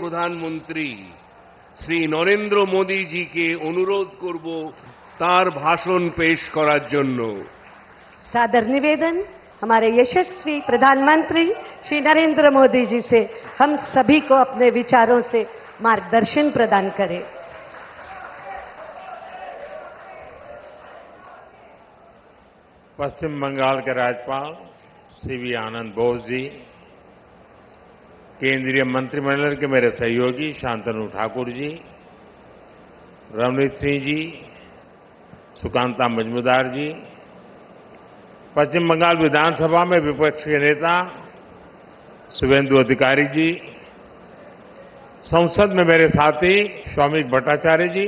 প্রধানমন্ত্রী শ্রী নরেন্দ্র মোদী জিকে অনুরোধ করব তার ভাষণ পেশ করার জন্য। सादर निवेदन हमारे यशस्वी प्रधानमंत्री श्री नरेंद्र मोदी जी से हम सभी को अपने विचारों से मार्गदर्शन प्रदान करें। पश्चिम बंगाल के राज्यपाल सीवी आनंद बोस जी, केंद्रीय मंत्रिमंडल के मेरे सहयोगी शांतनु ठाकुर जी, रवनीत सिंह जी, सुकांता मजूमदार जी, पश्चिम बंगाल विधानसभा में विपक्ष के नेता शुभेंदु अधिकारी जी, संसद में मेरे साथी शौमिक भट्टाचार्य जी,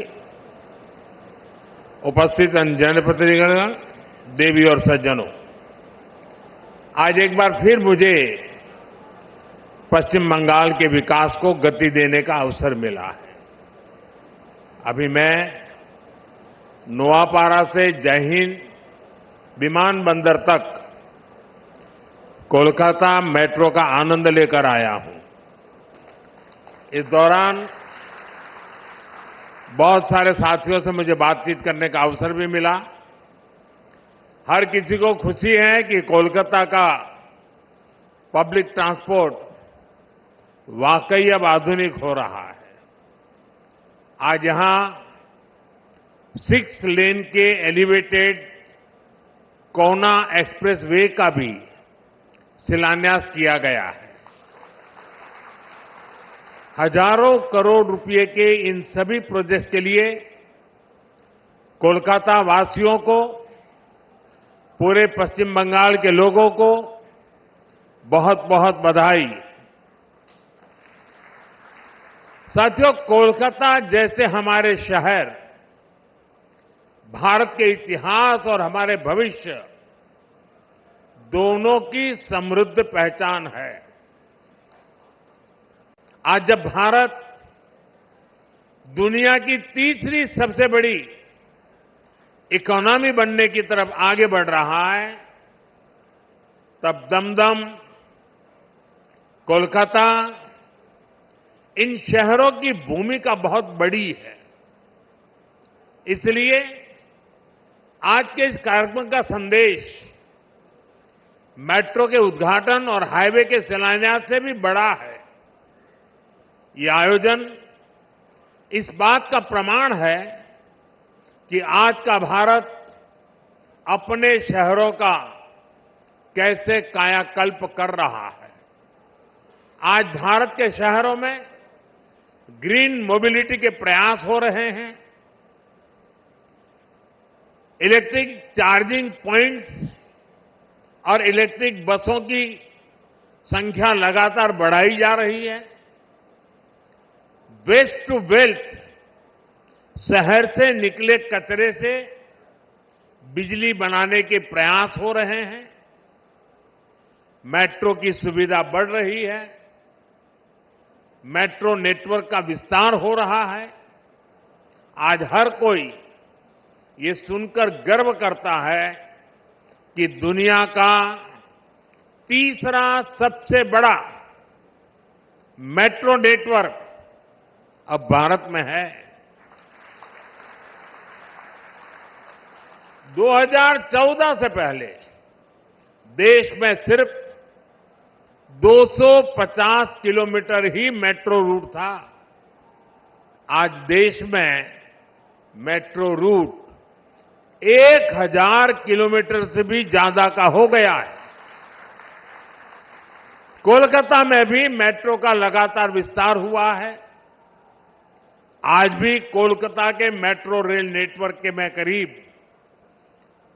उपस्थित अन्य जनप्रतिनिधिगण, देवी और सज्जनों, आज एक बार फिर मुझे पश्चिम बंगाल के विकास को गति देने का अवसर मिला है। अभी मैं नोआपाड़ा से जय हिंद विमानबंदर तक कोलकाता मेट्रो का आनंद लेकर आया हूं। इस दौरान बहुत सारे साथियों से मुझे बातचीत करने का अवसर भी मिला। हर किसी को खुशी है कि कोलकाता का पब्लिक ट्रांसपोर्ट वाकई अब आधुनिक हो रहा है। आज यहां 6 लेन के एलिवेटेड कोना एक्सप्रेस वे का भी शिलान्यास किया गया है। हजारों करोड़ रुपए के इन सभी प्रोजेक्ट्स के लिए कोलकाता वासियों को, पूरे पश्चिम बंगाल के लोगों को बहुत बहुत बधाई। साथियों, कोलकाता जैसे हमारे शहर भारत के इतिहास और हमारे भविष्य दोनों की समृद्ध पहचान है। आज जब भारत दुनिया की तीसरी सबसे बड़ी इकोनॉमी बनने की तरफ आगे बढ़ रहा है, तब दमदम, कोलकाता, इन शहरों की भूमिका बहुत बड़ी है। इसलिए आज के इस कार्यक्रम का संदेश मेट्रो के उद्घाटन और हाईवे के शिलान्यास से भी बड़ा है। ये आयोजन इस बात का प्रमाण है कि आज का भारत अपने शहरों का कैसे कायाकल्प कर रहा है। आज भारत के शहरों में ग्रीन मोबिलिटी के प्रयास हो रहे हैं। इलेक्ट्रिक चार्जिंग पॉइंट्स और इलेक्ट्रिक बसों की संख्या लगातार बढ़ाई जा रही है। वेस्ट टू वेल्थ, शहर से निकले कचरे से बिजली बनाने के प्रयास हो रहे हैं। मेट्रो की सुविधा बढ़ रही है। मेट्रो नेटवर्क का विस्तार हो रहा है। आज हर कोई ये सुनकर गर्व करता है कि दुनिया का तीसरा सबसे बड़ा मेट्रो नेटवर्क अब भारत में है। 2014 से पहले देश में सिर्फ 250 किलोमीटर ही मेट्रो रूट था। आज देश में मेट्रो रूट 1000 किलोमीटर से भी ज्यादा का हो गया है। कोलकाता में भी मेट्रो का लगातार विस्तार हुआ है। आज भी कोलकाता के मेट्रो रेल नेटवर्क के में करीब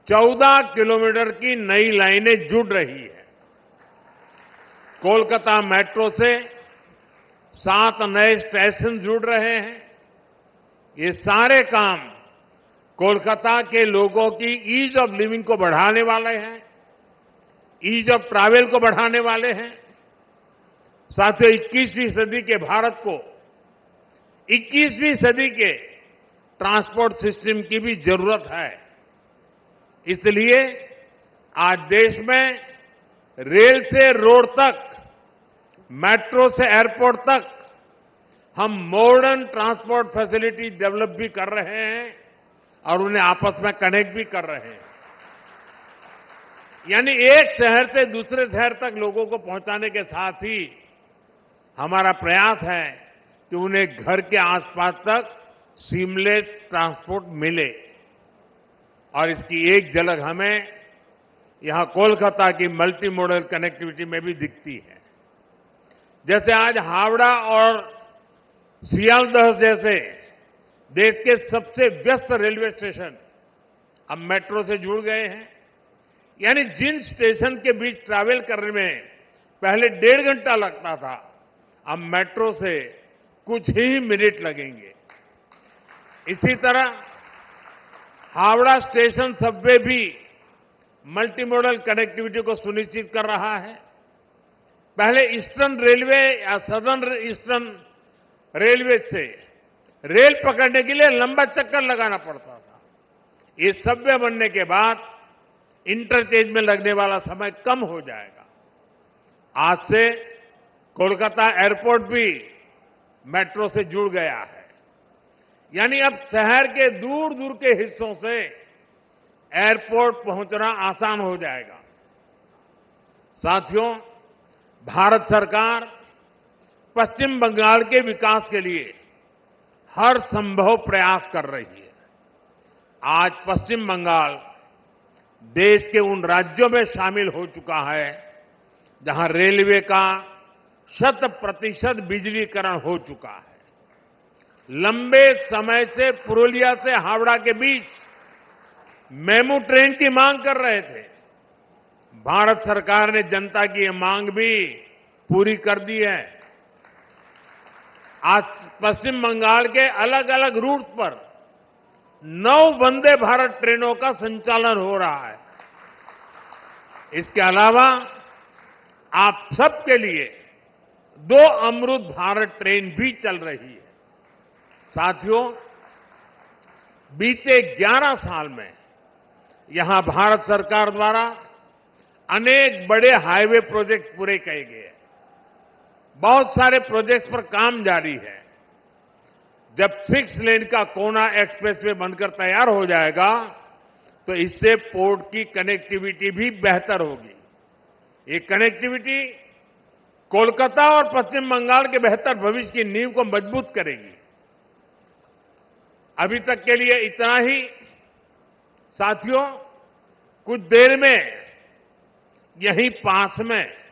14 किलोमीटर की नई लाइनें जुड़ रही है। कोलकाता मेट्रो से 7 नए स्टेशन जुड़ रहे हैं। ये सारे काम कोलकाता के लोगों की ईज ऑफ लिविंग को बढ़ाने वाले हैं, ईज ऑफ ट्रैवल को बढ़ाने वाले हैं। साथियों, 21वीं सदी के भारत को 21वीं सदी के ट्रांसपोर्ट सिस्टम की भी जरूरत है। इसलिए आज देश में रेल से रोड तक, मेट्रो से एयरपोर्ट तक हम मॉडर्न ट्रांसपोर्ट फैसिलिटी डेवलप भी कर रहे हैं और उन्हें आपस में कनेक्ट भी कर रहे हैं। यानी एक शहर से दूसरे शहर तक लोगों को पहुंचाने के साथ ही हमारा प्रयास है कि उन्हें घर के आसपास तक सीमलेस ट्रांसपोर्ट मिले। और इसकी एक झलक हमें यहां कोलकाता की मल्टी मॉडल कनेक्टिविटी में भी दिखती है। जैसे आज हावड़ा और सियालदह जैसे देश के सबसे व्यस्त रेलवे स्टेशन अब मेट्रो से जुड़ गए हैं। यानी जिन स्टेशन के बीच ट्रैवल करने में पहले 1.5 घंटा लगता था, अब मेट्रो से कुछ ही मिनट लगेंगे। इसी तरह हावड़ा स्टेशन सबवे भी मल्टी मॉडल कनेक्टिविटी को सुनिश्चित कर रहा है। पहले ईस्टर्न रेलवे या सदर्न ईस्टर्न रेलवे से रेल पकड़ने के लिए लंबा चक्कर लगाना पड़ता था। ये सबवे बनने के बाद इंटरचेंज में लगने वाला समय कम हो जाएगा। आज से कोलकाता एयरपोर्ट भी मेट्रो से जुड़ गया है। यानी अब शहर के दूर दूर के हिस्सों से एयरपोर्ट पहुंचना आसान हो जाएगा। साथियों, भारत सरकार पश्चिम बंगाल के विकास के लिए हर संभव प्रयास कर रही है। आज पश्चिम बंगाल देश के उन राज्यों में शामिल हो चुका है जहां रेलवे का 100% बिजलीकरण हो चुका है। लंबे समय से पुरुलिया से हावड़ा के बीच मेमू ट्रेन की मांग कर रहे थे। भारत सरकार ने जनता की यह मांग भी पूरी कर दी है। आज पश्चिम बंगाल के अलग अलग रूट पर 9 वंदे भारत ट्रेनों का संचालन हो रहा है। इसके अलावा आप सबके लिए 2 अमृत भारत ट्रेन भी चल रही है। साथियों, बीते 11 साल में यहां भारत सरकार द्वारा अनेक बड़े हाईवे प्रोजेक्ट पूरे किए गए। बहुत सारे प्रोजेक्ट्स पर काम जारी है। जब 6 लेन का कोना एक्सप्रेसवे बनकर तैयार हो जाएगा तो इससे पोर्ट की कनेक्टिविटी भी बेहतर होगी। ये कनेक्टिविटी कोलकाता और पश्चिम बंगाल के बेहतर भविष्य की नींव को मजबूत करेगी। अभी तक के लिए इतना ही। साथियों, कुछ देर में यहीं पास में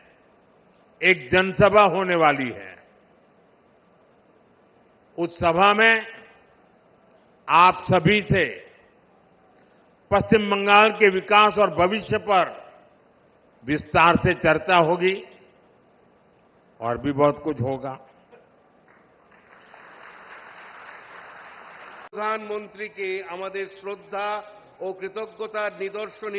एक जनसभा होने वाली है। उस सभा में आप सभी से पश्चिम बंगाल के विकास और भविष्य पर विस्तार से चर्चा होगी और भी बहुत कुछ होगा। প্রধানমন্ত্রীকে আমাদের শ্রদ্ধা ও কৃতজ্ঞতার নিদর্শন